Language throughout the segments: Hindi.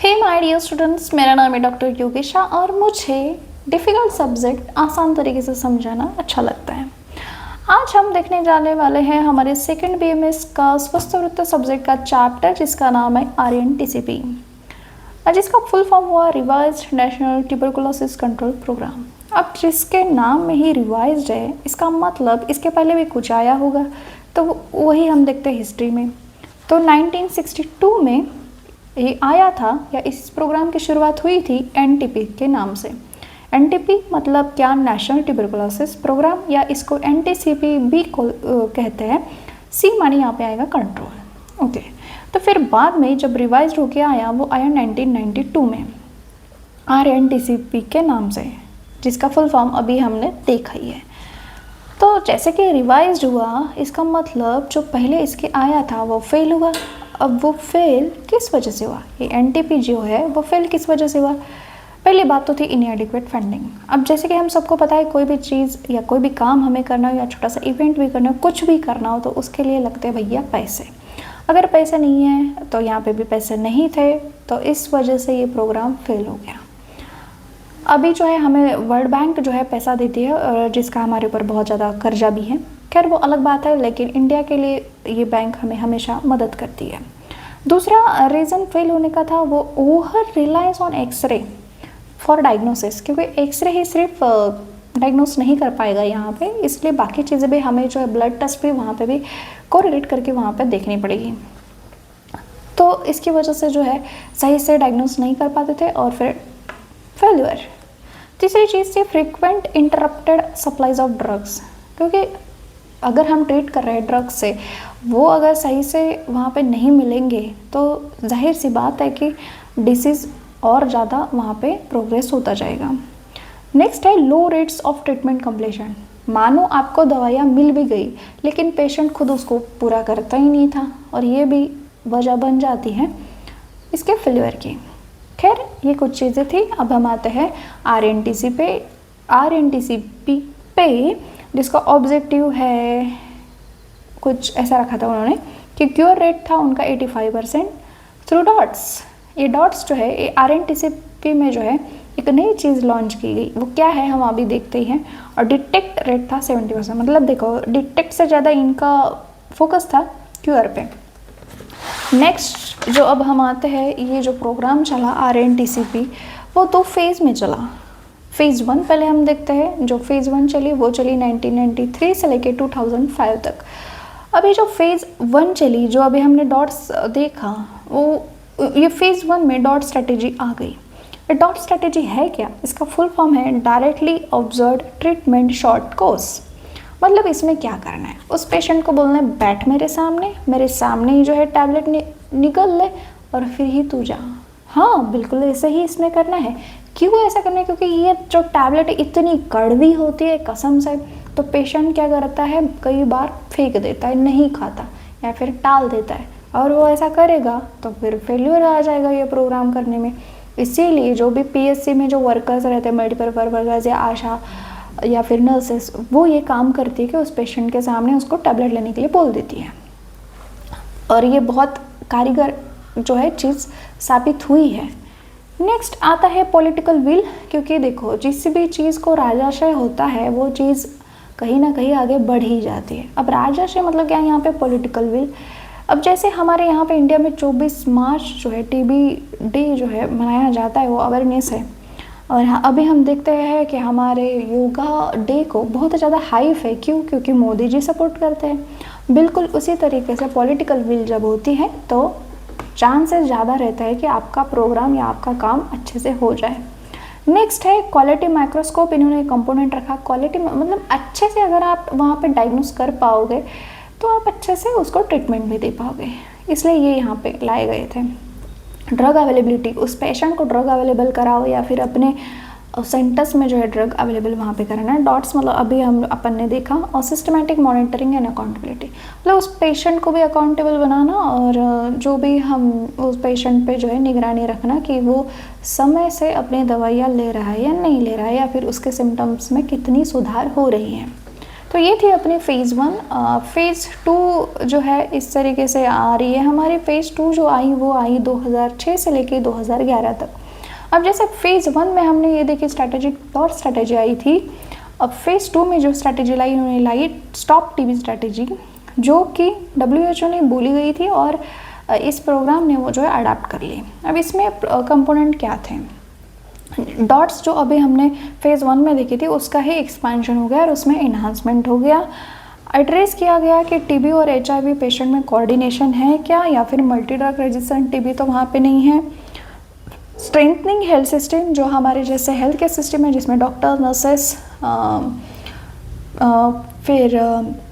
हे माय डियर स्टूडेंट्स, मेरा नाम है डॉक्टर योगेशा और मुझे डिफ़िकल्ट सब्जेक्ट आसान तरीके से समझाना अच्छा लगता है। आज हम देखने जाने वाले हैं हमारे सेकंड बीएमएस का स्वस्थ सब्जेक्ट का चैप्टर जिसका नाम है आरएनटीसीपी, जिसका फुल फॉर्म हुआ revised national tuberculosis control programme. अब जिसके नाम में ही रिवाइज्ड है, इसका मतलब इसके पहले भी कुछ आया होगा, तो वही हम देखते हैं हिस्ट्री में। तो 1962 में ये आया था, या इस प्रोग्राम की शुरुआत हुई थी एनटीपी के नाम से। एनटीपी मतलब क्या? नेशनल ट्यूबरकुलोसिस प्रोग्राम, या इसको एनटीसीपी भी कहते हैं। सी मानी यहाँ पे आएगा कंट्रोल। ओके, तो फिर बाद में जब रिवाइज होके आया वो आया 1992 में आरएनटीसीपी के नाम से, जिसका फुल फॉर्म अभी हमने देखा ही है। तो जैसे कि रिवाइज हुआ, इसका मतलब जो पहले इसके आया था वो फेल हुआ। अब वो फेल किस वजह से हुआ? ये एनटीपी जो है वो फेल किस वजह से हुआ? पहली बात तो थी इनएडिक्वेट फंडिंग। अब जैसे कि हम सबको पता है, कोई भी चीज़ या कोई भी काम हमें करना हो, या छोटा सा इवेंट भी करना हो, कुछ भी करना हो, तो उसके लिए लगते हैं भैया पैसे। अगर पैसे नहीं है तो यहाँ पे भी पैसे नहीं थे, तो इस वजह से ये प्रोग्राम फेल हो गया। अभी जो है हमें वर्ल्ड बैंक जो है पैसा देती है, जिसका हमारे ऊपर बहुत ज़्यादा कर्जा भी है। खैर वो अलग बात है, लेकिन इंडिया के लिए ये बैंक हमें हमेशा मदद करती है। दूसरा रीज़न फेल होने का था वो over reliance on X-ray for diagnosis, क्योंकि एक्सरे ही सिर्फ डायग्नोस नहीं कर पाएगा यहाँ पे, इसलिए बाकी चीज़ें भी हमें जो है ब्लड टेस्ट भी वहाँ पे भी कोरिलेट करके वहाँ पे देखनी पड़ेगी। तो इसकी वजह से जो है सही से डायग्नोस नहीं कर पाते थे और फिर फेल्यूर। तीसरी चीज़ थी frequent interrupted supplies of drugs, क्योंकि अगर हम ट्रीट कर रहे हैं ड्रग्स से, वो अगर सही से वहाँ पे नहीं मिलेंगे तो जाहिर सी बात है कि डिसीज़ और ज़्यादा वहाँ पे प्रोग्रेस होता जाएगा। नेक्स्ट है लो रेट्स ऑफ ट्रीटमेंट कंप्लीशन। मानो आपको दवाइयाँ मिल भी गई, लेकिन पेशेंट खुद उसको पूरा करता ही नहीं था, और ये भी वजह बन जाती है इसके फेल्यूर की। खैर ये कुछ चीज़ें थी। अब हम आते हैं आरएनटीसीपी पे, जिसका ऑब्जेक्टिव है कुछ ऐसा रखा था उन्होंने कि क्योर रेट था उनका 85% थ्रू डॉट्स। ये डॉट्स जो है ये आरएनटीसीपी में जो है एक नई चीज़ लॉन्च की गई, वो क्या है हम अभी देखते ही हैं। और डिटेक्ट रेट था 70%, मतलब देखो डिटेक्ट से ज़्यादा इनका फोकस था क्यूर पे। नेक्स्ट जो अब हम आते हैं, ये जो प्रोग्राम चला आरएनटीसीपी वो 2 फेज़ में चला। फेज़ 1 पहले हम देखते हैं। जो फेज़ 1 चली वो चली 1993 से लेके 2005 तक। अभी जो फेज़ 1 चली, जो अभी हमने डॉट्स देखा, वो ये फेज़ 1 में डॉट स्ट्रेटेजी आ गई। ये डॉट स्ट्रेटेजी है क्या? इसका फुल फॉर्म है directly observed treatment short course. मतलब इसमें क्या करना है, उस पेशेंट को बोलना है बैठ मेरे सामने ही जो है टैबलेट निकल ले और फिर ही तू जा। हाँ बिल्कुल ऐसे ही इसमें करना है। क्यों ऐसा करना है? क्योंकि ये जो टैबलेट इतनी कड़वी होती है कसम से, तो पेशेंट क्या करता है, कई बार फेंक देता है, नहीं खाता या फिर टाल देता है, और वो ऐसा करेगा तो फिर फेल्यूर आ जाएगा ये प्रोग्राम करने में। इसीलिए जो भी पीएससी में जो वर्कर्स रहते हैं, मल्टीपर्पज़ वर्कर्स या आशा या फिर नर्सेस, वो ये काम करती है कि उस पेशेंट के सामने उसको टैबलेट लेने के लिए बोल देती है, और ये बहुत कारीगर जो है चीज़ साबित हुई है। नेक्स्ट आता है पॉलिटिकल विल, क्योंकि देखो जिस भी चीज़ को राजाशय होता है वो चीज़ कहीं ना कहीं आगे बढ़ ही जाती है। अब राजाशय मतलब क्या है यहाँ पे? Political will. अब जैसे हमारे यहाँ पे इंडिया में 24 मार्च जो है टीबी डे जो है मनाया जाता है, वो अवेयरनेस है। और हाँ, अभी हम देखते हैं कि हमारे योगा डे को बहुत ज़्यादा हाइप है। क्यों? क्योंकि मोदी जी सपोर्ट करते हैं। बिल्कुल उसी तरीके से पॉलिटिकल विल जब होती है तो चांसेस ज़्यादा रहता है कि आपका प्रोग्राम या आपका काम अच्छे से हो जाए। नेक्स्ट है क्वालिटी माइक्रोस्कोप। इन्होंने कंपोनेंट रखा क्वालिटी, मतलब अच्छे से अगर आप वहाँ पे डायग्नोस कर पाओगे तो आप अच्छे से उसको ट्रीटमेंट भी दे पाओगे, इसलिए ये यहाँ पे लाए गए थे। ड्रग अवेलेबिलिटी, उस पेशेंट को ड्रग अवेलेबल कराओ या फिर अपने सेंटर्स में जो है ड्रग अवेलेबल वहाँ पे कराना है। डॉट्स मतलब अभी हम अपन ने देखा। और सिस्टमैटिक मॉनिटरिंग एंड अकाउंटेबिलिटी, मतलब उस पेशेंट को भी अकाउंटेबल बनाना, और जो भी हम उस पेशेंट पे जो है निगरानी रखना कि वो समय से अपनी दवाइयाँ ले रहा है या नहीं ले रहा है, या फिर उसके सिम्टम्स में कितनी सुधार हो रही है। तो ये थी अपनी फ़ेज़ 1। फ़ेज़ 2 जो है इस तरीके से आ रही है। हमारी फ़ेज़ 2 जो आई वो आई 2006 से लेके 2011 तक। अब जैसे फ़ेज़ 1 में हमने ये देखी स्ट्रैटेजिक डॉट स्ट्रैटेजी आई थी। अब फ़ेज़ 2 में जो स्ट्रैटेजी लाई उन्होंने लाई स्टॉप टीबी स्ट्रैटेजी, जो कि WHO ने बोली गई थी और इस प्रोग्राम ने वो जो है अडाप्ट कर ली। अब इसमें कंपोनेंट क्या थे? डॉट्स जो अभी हमने फ़ेज़ 1 में देखी थी उसका ही एक्सपेंशन हो गया और उसमें इन्हांसमेंट हो गया। एड्रेस किया गया कि टीबी और HIV पेशेंट में कोऑर्डिनेशन है क्या, या फिर मल्टी ड्रग रेजिस्टेंट टीबी तो वहाँ पे नहीं है। स्ट्रेंथनिंग हेल्थ सिस्टम, जो हमारे जैसे हेल्थ केयर सिस्टम है जिसमें डॉक्टर, नर्सेस, फिर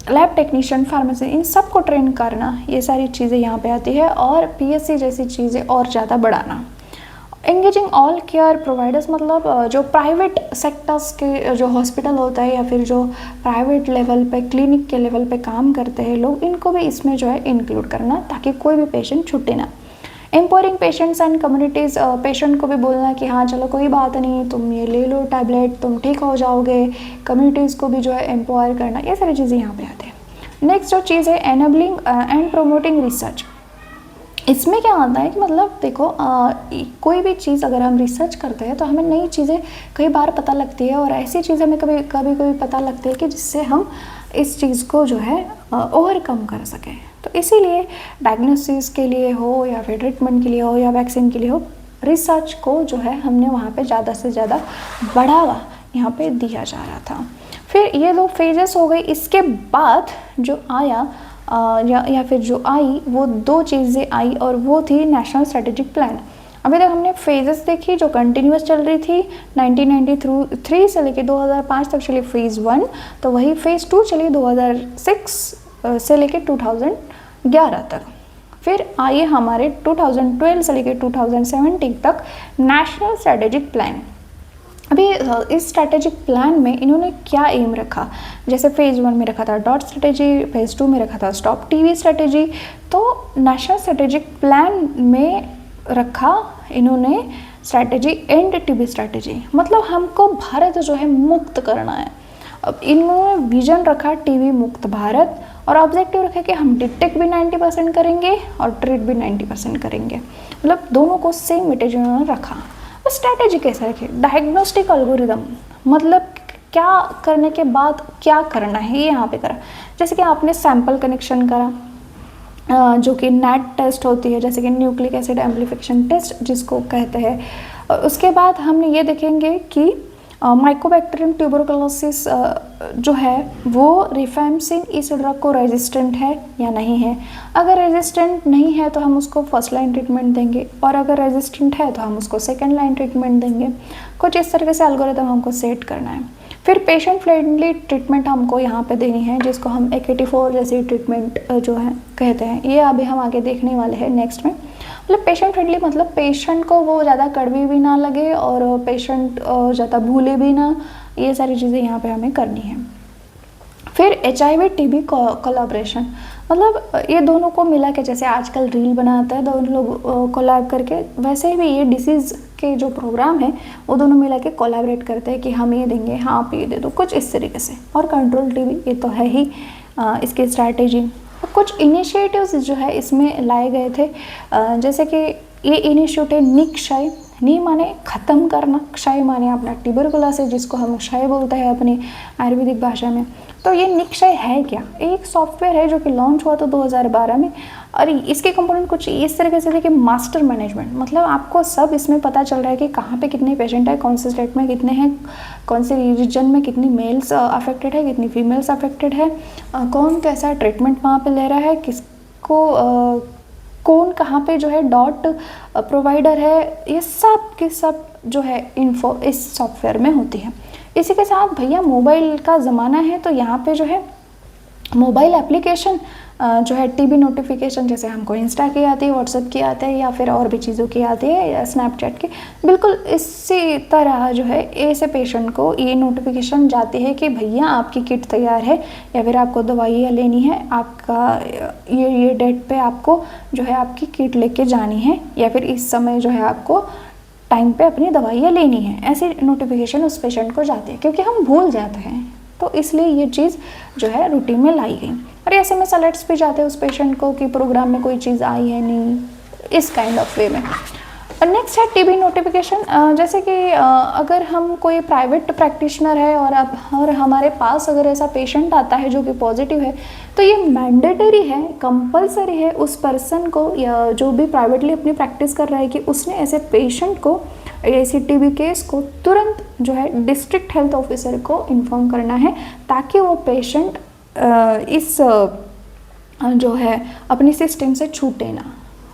लैब टेक्नीशियन, फार्मेसी, इन सबको ट्रेन करना, ये सारी चीज़ें यहाँ पे आती है। और PSC जैसी चीज़ें और ज़्यादा बढ़ाना। एंगेजिंग ऑल केयर प्रोवाइडर्स, मतलब जो प्राइवेट सेक्टर्स के जो हॉस्पिटल होता है या फिर जो प्राइवेट लेवल पे क्लिनिक के लेवल पे काम करते हैं लोग, इनको भी इसमें जो है इंक्लूड करना ताकि कोई भी पेशेंट छूटे ना। Empowering patients and communities, patient को भी बोलना कि हाँ चलो कोई बात नहीं, तुम ये ले लो टैबलेट, तुम ठीक हो जाओगे। कम्युनिटीज़ को भी जो है एम्पावर करना, ये सारी चीज़ें यहाँ पे आती हैं। नेक्स्ट जो चीज़ है एनेबलिंग एंड प्रोमोटिंग रिसर्च। इसमें क्या आता है कि मतलब देखो कोई भी चीज़ अगर हम रिसर्च करते हैं तो हमें नई चीज़ें कई बार पता लगती है और ऐसी चीज़ हमें कभी कभी पता लगती है कि जिससे हम इस चीज़ को जो है ओवरकम कर सकें। तो इसीलिए डायग्नोसिस के लिए हो या फिर ट्रीटमेंट के लिए हो या वैक्सीन के लिए हो, रिसर्च को जो है हमने वहाँ पे ज़्यादा से ज़्यादा बढ़ावा यहाँ पे दिया जा रहा था। फिर ये 2 फेजेस हो गई। इसके बाद जो आया या फिर जो आई वो 2 चीज़ें आई और वो थी नेशनल स्ट्रेटेजिक प्लान। अभी तक हमने फेजेस देखी जो कंटिन्यूस चल रही थी। 1993 से लेके 2005 तक चली फ़ेज़ 1, तो वही फ़ेज़ 2 चली 2006 से लेके 2011 तक। फिर आइए हमारे 2012 से लेके 2017 तक नेशनल स्ट्रेटेजिक प्लान। अभी इस स्ट्रैटेजिक प्लान में इन्होंने क्या एम रखा, जैसे फ़ेज़ 1 में रखा था डॉट स्ट्रैटेजी, फ़ेज़ 2 में रखा था स्टॉप टीबी स्ट्रैटेजी, तो नेशनल स्ट्रैटेजिक प्लान में रखा इन्होंने स्ट्रैटेजी एंड टीबी स्ट्रैटेजी, मतलब हमको भारत जो है मुक्त करना है। अब इन्होंने विजन रखा टीबी मुक्त भारत और ऑब्जेक्टिव रखा कि हम डिटेक्ट भी 90% करेंगे और ट्रीट भी 90% करेंगे, मतलब दोनों को सेम वेटेज उन्होंने रखा। स्ट्रैटेजी कैसे रखे? डायग्नोस्टिक एल्गोरिदम, मतलब क्या करने के बाद क्या करना है ये यहाँ पे करा। जैसे कि आपने सैंपल कनेक्शन करा जो कि नेट टेस्ट होती है, जैसे कि न्यूक्लिक एसिड एम्प्लीफिकेशन टेस्ट जिसको कहते हैं। उसके बाद हमने ये देखेंगे कि माइकोबैक्टीरियम ट्यूबरकुलोसिस जो है वो रिफैम्सिन इस ड्रग को रेजिस्टेंट है या नहीं है। अगर रेजिस्टेंट नहीं है तो हम उसको फर्स्ट लाइन ट्रीटमेंट देंगे और अगर रेजिस्टेंट है तो हम उसको सेकंड लाइन ट्रीटमेंट देंगे। कुछ इस तरीके से एल्गोरिथम हमको सेट करना है। फिर पेशेंट फ्रेंडली ट्रीटमेंट हमको यहाँ पे देनी है जिसको हम AK-24 जैसी ट्रीटमेंट जो है कहते हैं। ये अभी हम आगे देखने वाले हैं नेक्स्ट में। मतलब पेशेंट फ्रेंडली मतलब पेशेंट को वो ज़्यादा कड़वी भी ना लगे और पेशेंट ज़्यादा भूले भी ना, ये सारी चीज़ें यहाँ पे हमें करनी है। फिर HIV TB कोलैबोरेशन, मतलब ये दोनों को मिला के जैसे आजकल रील बनाता है दोनों लोग कोलैब करके, वैसे ही ये डिसीज़ के जो प्रोग्राम है वो दोनों मिला के कोलैबोरेट करते हैं कि हम ये देंगे, हाँ आप ये दे दो, कुछ इस तरीके से। और कंट्रोल TB ये तो है ही इसकी स्ट्रैटेजी। कुछ इनिशिएटिव्स जो है इसमें लाए गए थे, जैसे कि ये इनिशिएटिव निक्षय, नी माने ख़त्म करना, क्षय माने अपना ट्यूबरकुलोसिस जिसको हम क्षय बोलते हैं अपनी आयुर्वेदिक भाषा में। तो ये निक्षय है क्या? एक सॉफ्टवेयर है जो कि लॉन्च हुआ था 2012 में और इसके कंपोनेंट कुछ इस तरीके से थे कि मास्टर मैनेजमेंट, मतलब आपको सब इसमें पता चल रहा है कि कहाँ पे कितने पेशेंट है, कौन से स्टेट में कितने हैं, कौन से रीजन में कितनी मेल्स अफेक्टेड है, कितनी फीमेल्स अफेक्टेड है, कौन कैसा ट्रीटमेंट वहाँ पे ले रहा है, किसको कौन कहाँ पे जो है डॉट प्रोवाइडर है, ये सब के सब जो है इन्फो इस सॉफ्टवेयर में होती है। इसी के साथ भैया मोबाइल का ज़माना है तो यहाँ पे जो है मोबाइल एप्लीकेशन जो है TB नोटिफिकेशन, जैसे हमको इंस्टा की आती है, व्हाट्सएप की आती है या फिर और भी चीज़ों की आती है या स्नैपचैट की, बिल्कुल इसी तरह जो है ऐसे पेशेंट को ये नोटिफिकेशन जाती है कि भैया आपकी किट तैयार है या फिर आपको दवाइयाँ लेनी है, आपका ये डेट पे आपको जो है आपकी किट लेके जानी है या फिर इस समय जो है आपको टाइम पे अपनी दवाइयाँ लेनी है। ऐसी नोटिफिकेशन उस पेशेंट को जाती है क्योंकि हम भूल जाते हैं तो इसलिए ये चीज़ जो है रूटीन में लाई गई। और ऐसे में अलर्ट्स भी जाते हैं उस पेशेंट को कि प्रोग्राम में कोई चीज़ आई है नहीं, इस काइंड ऑफ वे में। और नेक्स्ट है टीबी नोटिफिकेशन। जैसे कि अगर हम कोई प्राइवेट प्रैक्टिशनर है और हमारे पास अगर ऐसा पेशेंट आता है जो कि पॉजिटिव है, तो ये मैंडेटरी है, कंपलसरी है उस पर्सन को या जो भी प्राइवेटली अपनी प्रैक्टिस कर रहा है कि उसने ऐसे पेशेंट को, ऐसी टीबी केस को तुरंत जो है डिस्ट्रिक्ट हेल्थ ऑफिसर को इन्फॉर्म करना है, ताकि वो पेशेंट इस जो है अपनी सिस्टम से छूटे ना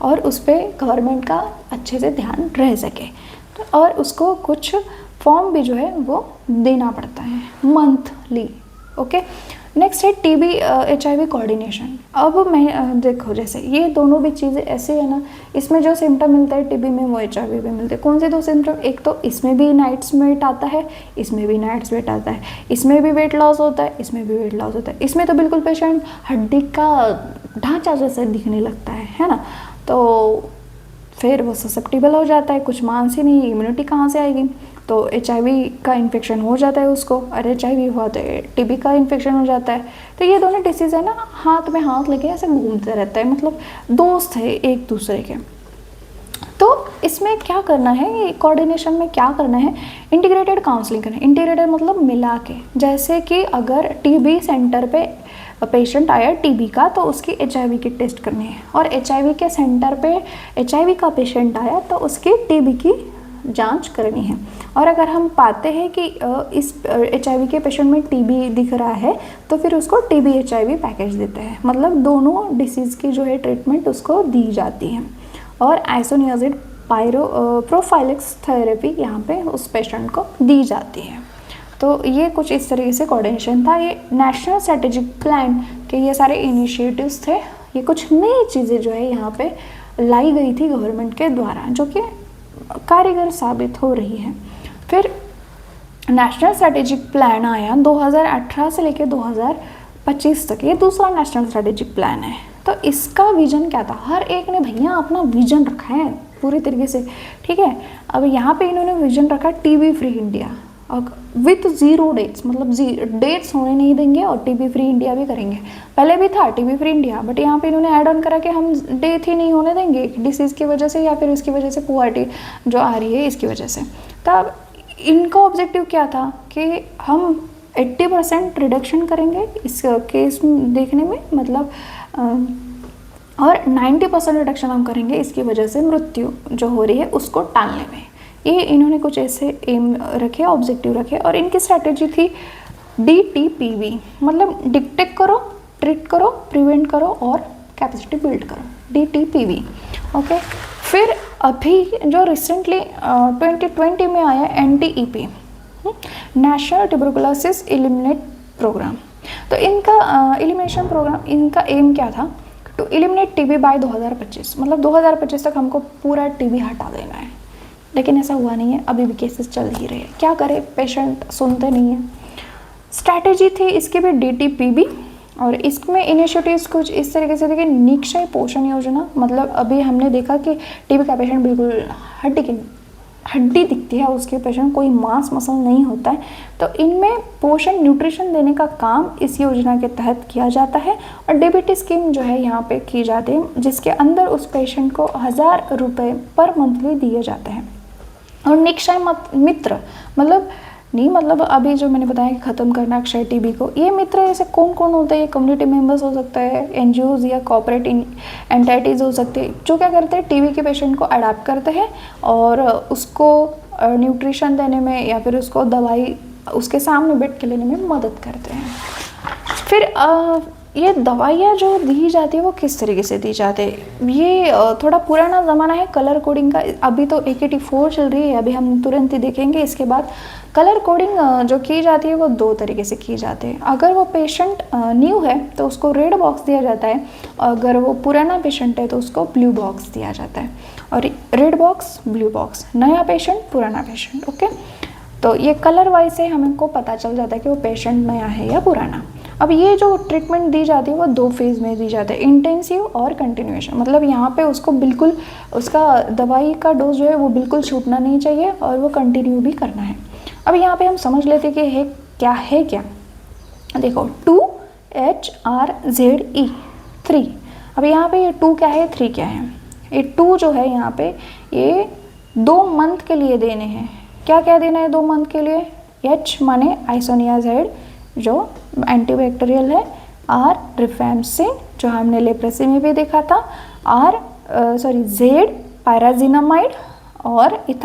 और उस पर गवर्नमेंट का अच्छे से ध्यान रह सके। तो और उसको कुछ फॉर्म भी जो है वो देना पड़ता है मंथली। ओके, नेक्स्ट है टीबी HIV कोऑर्डिनेशन। अब मैं देखो जैसे ये दोनों भी चीज़ें ऐसे है ना, इसमें जो सिम्टम मिलता है टीबी में वो HIV में मिलते हैं। कौन से दो सिम्टम? एक तो इसमें भी नाइट स्वेट आता है, इसमें भी नाइट स्वेट आता है, इसमें भी वेट लॉस होता है, इसमें भी वेट लॉस होता है। इसमें तो बिल्कुल पेशेंट हड्डी का ढांचा जैसा दिखने लगता है ना, तो फिर वो ससेप्टिबल हो जाता है, कुछ मांस ही नहीं, इम्यूनिटी कहाँ से आएगी? तो HIV का इन्फेक्शन हो जाता है उसको, और HIV हुआ तो TB का इन्फेक्शन हो जाता है। तो ये दोनों डिसीज़ है ना, हाथ में हाथ लेके ऐसे घूमते रहता है, मतलब दोस्त है एक दूसरे के। तो इसमें क्या करना है, कोऑर्डिनेशन में क्या करना है, इंटीग्रेटेड काउंसलिंग करना है। इंटीग्रेटेड मतलब मिला के, जैसे कि अगर TB सेंटर पे पेशेंट आया TB का, तो उसकी HIV की टेस्ट करनी है, और HIV के सेंटर पे HIV का पेशेंट आया तो उसकी TB की जांच करनी है। और अगर हम पाते हैं कि इस HIV के पेशेंट में TB दिख रहा है, तो फिर उसको TB HIV पैकेज देते हैं, मतलब दोनों डिसीज़ की जो है ट्रीटमेंट उसको दी जाती है। और आइसोनियाजिड प्रोफाइलिक्स थेरेपी यहाँ पे उस पेशेंट को दी जाती है। तो ये कुछ इस तरीके से कोऑर्डिनेशन था। ये नेशनल स्ट्रेटेजिक प्लान के ये सारे इनिशिएटिव्स थे। ये कुछ नई चीज़ें जो है यहाँ पे लाई गई थी गवर्नमेंट के द्वारा, जो कि कारगर साबित हो रही है। फिर नेशनल स्ट्रेटेजिक प्लान आया 2018 से लेकर 2025 तक, ये दूसरा नेशनल स्ट्रेटेजिक प्लान है। तो इसका विजन क्या था? हर एक ने भैया अपना विजन रखा है पूरी तरीके से, ठीक है। अब यहाँ पे इन्होंने विजन रखा TB free India with 0 deaths, मतलब डेट्स होने नहीं देंगे और TB फ्री इंडिया भी करेंगे। पहले भी था TB फ्री इंडिया, बट यहाँ पे इन्होंने ऐड ऑन करा कि हम डेथ ही नहीं होने देंगे डिसीज़ की वजह से, या फिर इसकी वजह से पुअर्टी जो आ रही है इसकी वजह से। तब इनका ऑब्जेक्टिव क्या था कि हम 80% रिडक्शन करेंगे इस केस देखने में, मतलब और 90% रिडक्शन हम करेंगे इसकी वजह से मृत्यु जो हो रही है उसको टालने में। ये इन्होंने कुछ ऐसे एम रखे, ऑब्जेक्टिव रखे, और इनकी स्ट्रैटेजी थी DTPB, मतलब डिटेक्ट करो, ट्रीट करो, प्रिवेंट करो और कैपेसिटी बिल्ड करो, DTPB। ओके, फिर अभी जो रिसेंटली 2020 में आया NTEP, national tuberculosis eliminate programme. तो इनका एलिमिनेशन प्रोग्राम, इनका एम क्या था? टू एलिमिनेट TB बाय 2025, मतलब 2025 तक हमको पूरा TB हटा देना है। लेकिन ऐसा हुआ नहीं है, अभी भी केसेस चल ही रहे हैं। क्या करें, पेशेंट सुनते नहीं हैं। स्ट्रैटेजी थी इसकी भी DTPB, और इसमें इनिशिएटिव्स कुछ इस तरीके से थे कि निक्षय पोषण योजना, मतलब अभी हमने देखा कि TB का पेशेंट बिल्कुल हड्डी दिखती है उसके पेशेंट, कोई मांस मसल नहीं होता है। तो इनमें पोषण न्यूट्रिशन देने का काम इस योजना के तहत किया जाता है, और DBT स्कीम जो है यहाँ पे की जाती है, जिसके अंदर उस पेशेंट को 1000 रुपये पर मंथली दिए जाते हैं। और निक्षय मित्र मतलब अभी जो मैंने बताया कि ख़त्म करना अक्षय TB को, ये मित्र ऐसे कौन कौन होते हैं? ये कम्युनिटी मेंबर्स हो सकते हैं, NGOs या कॉर्पोरेट एंटिटीज़ हो सकते हैं, जो क्या करते हैं, TB के पेशेंट को अडैप्ट करते हैं और उसको न्यूट्रिशन देने में या फिर उसको दवाई उसके सामने बैठ के लेने में मदद करते हैं। फिर ये दवाइयाँ जो दी जाती है वो किस तरीके से दी जाती है? ये थोड़ा पुराना ज़माना है कलर कोडिंग का। अभी तो AKT4 चल रही है, अभी हम तुरंत ही देखेंगे इसके बाद। कलर कोडिंग जो की जाती है वो 2 तरीके से की जाती है। अगर वो पेशेंट न्यू है तो उसको रेड बॉक्स दिया जाता है, अगर वो पुराना पेशेंट है तो उसको ब्लू बॉक्स दिया जाता है। और रेड बॉक्स, ब्लू बॉक्स, नया पेशेंट, पुराना पेशेंट। ओके, तो ये कलर वाइज से हमको पता चल जाता है कि वो पेशेंट नया है या पुराना। अब ये जो ट्रीटमेंट दी जाती है वो 2 फेज़ में दी जाती है, इंटेंसिव और कंटिन्यूएशन। मतलब यहाँ पे उसको बिल्कुल उसका दवाई का डोज जो है वो बिल्कुल छूटना नहीं चाहिए और वो कंटिन्यू भी करना है। अब यहाँ पे हम समझ लेते हैं कि क्या है क्या। देखो 2HRZE 3। अब यहाँ पे ये 2 क्या है, 3 क्या है? ये 2 जो है यहाँ पे ये 2 मंथ के लिए देने हैं। क्या क्या देना है 2 मंथ के लिए? H माने आइसोनियाज़ाइड जो एंटीबैक्टीरियल है, R रिफैम्पसिन जो हमने लेप्रेसी में भी देखा था, Z पायराजिनामाइड और E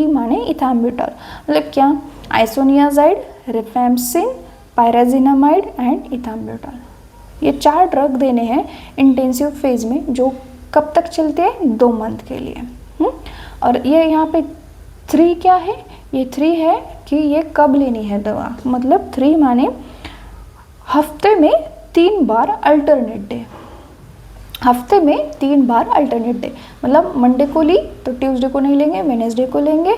माने इथाम्ब्यूटॉल। मतलब क्या? आइसोनियाज़ाइड, रिफैम्पसिन, पायराजिनामाइड एंड इथाम्ब्यूटॉल। ये 4 ड्रग देने हैं इंटेंसिव फेज में, जो कब तक चलते हैं? 2 मंथ के लिए। और ये यहाँ पे 3 क्या है? ये 3 है कि ये कब लेनी है दवा। मतलब 3 माने हफ्ते में 3 बार अल्टरनेट डे। हफ्ते में 3 बार अल्टरनेट डे, मतलब मंडे को ली तो ट्यूसडे को नहीं लेंगे, वेडनेसडे को लेंगे,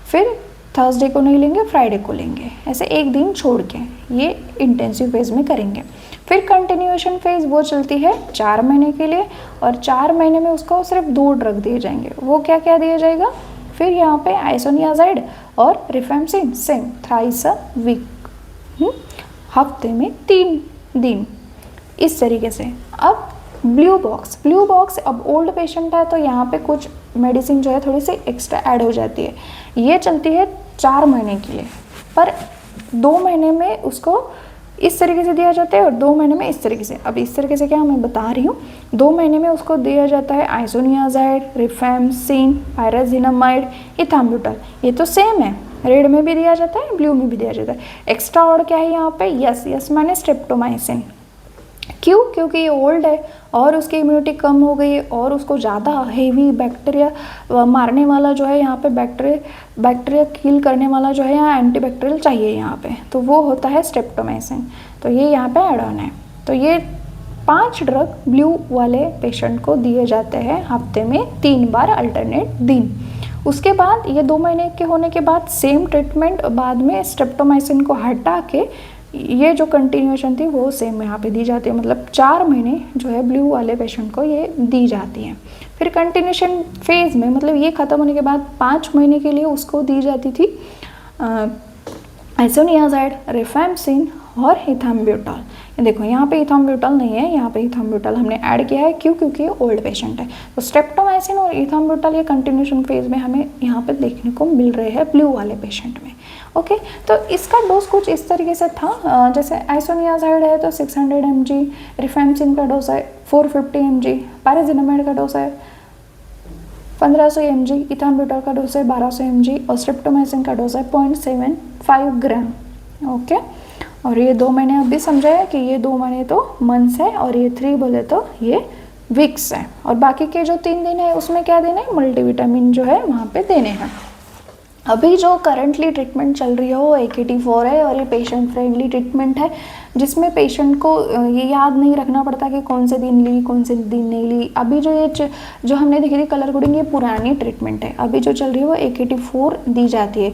फिर थर्सडे को नहीं लेंगे, फ्राइडे को लेंगे, ऐसे एक दिन छोड़ के ये इंटेंसिव फेज में करेंगे। फिर कंटिन्यूएशन फेज वो चलती है 4 महीने के लिए, और 4 महीने में उसको सिर्फ 2 ड्रग दिए जाएंगे। वो क्या क्या दिया जाएगा? फिर यहाँ पे आइसोनियाज़ाइड और रिफैम्पसिन सेम थ्राइस अ वीक, हफ्ते में 3 दिन, इस तरीके से। अब ब्लू बॉक्स अब ओल्ड पेशेंट है तो यहाँ पे कुछ मेडिसिन जो है थोड़ी सी एक्स्ट्रा ऐड हो जाती है। ये चलती है 4 महीने के लिए, पर 2 महीने में उसको इस तरीके से दिया जाता है और 2 महीने में इस तरीके से। अब इस तरीके से क्या मैं बता रही हूँ, 2 महीने में उसको दिया जाता है आइसोनियाज़ाइड, रिफैम्पसिन, पायराजिनामाइड, इथाम्ब्यूटॉल। ये तो सेम है, रेड में भी दिया जाता है, ब्लू में भी दिया जाता है। एक्स्ट्रा और क्या है यहाँ पे? यस माने स्ट्रेप्टोमाइसिन। क्यों? क्योंकि ये ओल्ड है और उसकी इम्यूनिटी कम हो गई है और उसको ज़्यादा हेवी बैक्टीरिया मारने वाला जो है यहाँ पे बैक्टीरिया किल करने वाला जो है यहाँ एंटीबैक्टीरियल चाहिए यहाँ पे, तो वो होता है स्ट्रेप्टोमाइसिन। तो ये यहाँ पे ऐड ऑन है। तो ये 5 ड्रग ब्लू वाले पेशेंट को दिए जाते हैं हफ्ते में 3 बार अल्टरनेट दिन। उसके बाद ये 2 महीने के होने के बाद सेम ट्रीटमेंट बाद में स्ट्रेप्टोमाइसिन को हटा के ये जो कंटिन्यूएशन थी वो सेम यहाँ पे दी जाती है। मतलब 4 महीने जो है ब्लू वाले पेशेंट को ये दी जाती है। फिर कंटिन्यूएशन फेज में मतलब ये ख़त्म होने के बाद 5 महीने के लिए उसको दी जाती थी आइसोनियाज़ाइड, रिफैम्पसिन और इथाम्ब्यूटॉल। देखो यहाँ पे इथाम्ब्यूटॉल नहीं है, यहाँ पे इथाम्ब्यूटॉल हमने ऐड किया है। क्यों? क्योंकि ये ओल्ड पेशेंट है। तो स्ट्रेप्टोमाइसिन और इथाम्ब्यूटॉल ये कंटिन्यूएशन फेज में हमें यहाँ पे देखने को मिल रहे हैं ब्लू वाले पेशेंट में। ओके, तो इसका डोज कुछ इस तरीके से था। जैसे आइसोनियाज़ाइड है तो 600 mg, रिफैम्पसिन का डोज है 450 mg, पायराजिनामाइड का डोज है 1500 mg, इथाम्ब्यूटॉल का डोज है 1200 mg और स्ट्रेप्टोमाइसिन का डोज है 0.75 ग्राम। ओके, और ये 2 महीने अभी समझा है कि ये 2 महीने तो मंथ्स है और ये 3 बोले तो ये वीक्स है। और बाकी के जो 3 दिन है उसमें क्या देना है? मल्टीविटामिन जो है वहाँ पे देने हैं। अभी जो करंटली ट्रीटमेंट चल रही है वो AKT4 है और ये पेशेंट फ्रेंडली ट्रीटमेंट है, जिसमें पेशेंट को ये याद नहीं रखना पड़ता कि कौन से दिन ली कौन से दिन नहीं ली। अभी जो ये जो हमने देखी थी कलर कोडिंग, ये पुरानी ट्रीटमेंट है। अभी जो चल रही है वो AKT4 दी जाती है।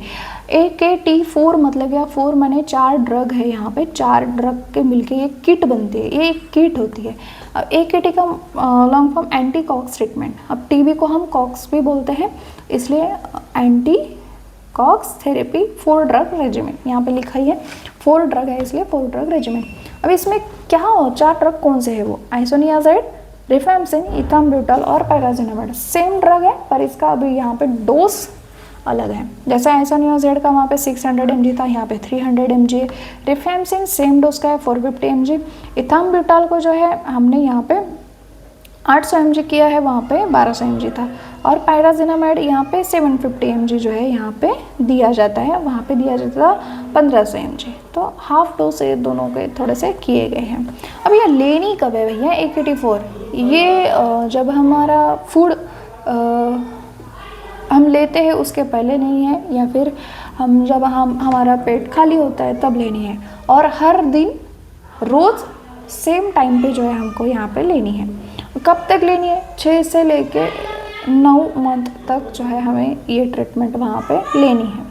AKT4 मतलब या 4 माने 4 ड्रग है, यहाँ पे 4 ड्रग के मिलके ये किट बनती है, ये एक किट होती है। अब AKT का long form anti Koch's treatment. अब TB को हम कॉक्स भी बोलते हैं, इसलिए anti Koch's therapy 4 drug regimen, यहाँ पे लिखा ही है 4 ड्रग है इसलिए 4 ड्रग रेजिमेन। अब इसमें क्या हो, 4 ड्रग कौन से है? वो आइसोनियाज़ाइड, रिफैम्पसिन, इथाम्ब्यूटॉल और पायराजिनामाइड। सेम ड्रग है पर इसका अभी यहाँ पे डोज अलग है। जैसे आइसोनियाज़ाइड का वहाँ पे 600 mg था, यहाँ पे 300 mg है। रिफैम्पसिन सेम डोज का है 450 mg। इथाम्ब्यूटॉल को जो है हमने यहाँ पे 800 mg किया है, वहाँ पे 1200 mg था। और पायराजिनामाइड यहाँ पे 750 mg जो है यहाँ पे दिया जाता है, वहाँ पे दिया जाता था 1500 mg। तो हाफ डोज से दोनों के थोड़े से किए गए हैं। अब ये लेनी कब है भैया AKT4? ये जब हमारा फूड हम लेते हैं उसके पहले नहीं है, या फिर जब हमारा पेट खाली होता है तब लेनी है। और हर दिन रोज़ सेम टाइम पे जो है हमको यहाँ पे लेनी है। कब तक लेनी है? 6 से लेके 9 मंथ तक जो है हमें ये ट्रीटमेंट वहाँ पे लेनी है।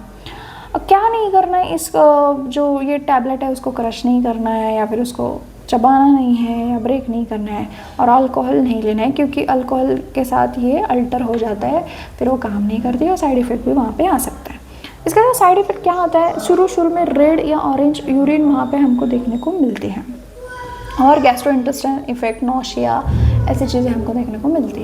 अब क्या नहीं करना है, इस जो ये टैबलेट है उसको क्रश नहीं करना है, या फिर उसको चबाना नहीं है, या ब्रेक नहीं करना है, और अल्कोहल नहीं लेना है, क्योंकि अल्कोहल के साथ ये अल्टर हो जाता है, फिर वो काम नहीं करती और साइड इफ़ेक्ट भी वहाँ पे आ सकता है। इसका साइड इफेक्ट क्या होता है, शुरू में रेड या ऑरेंज यूरिन वहाँ पे हमको देखने को मिलती हैं, और गैस्ट्रोइंटेस्टाइन इफेक्ट, नोशिया, ऐसी चीज़ें हमको देखने को मिलती है।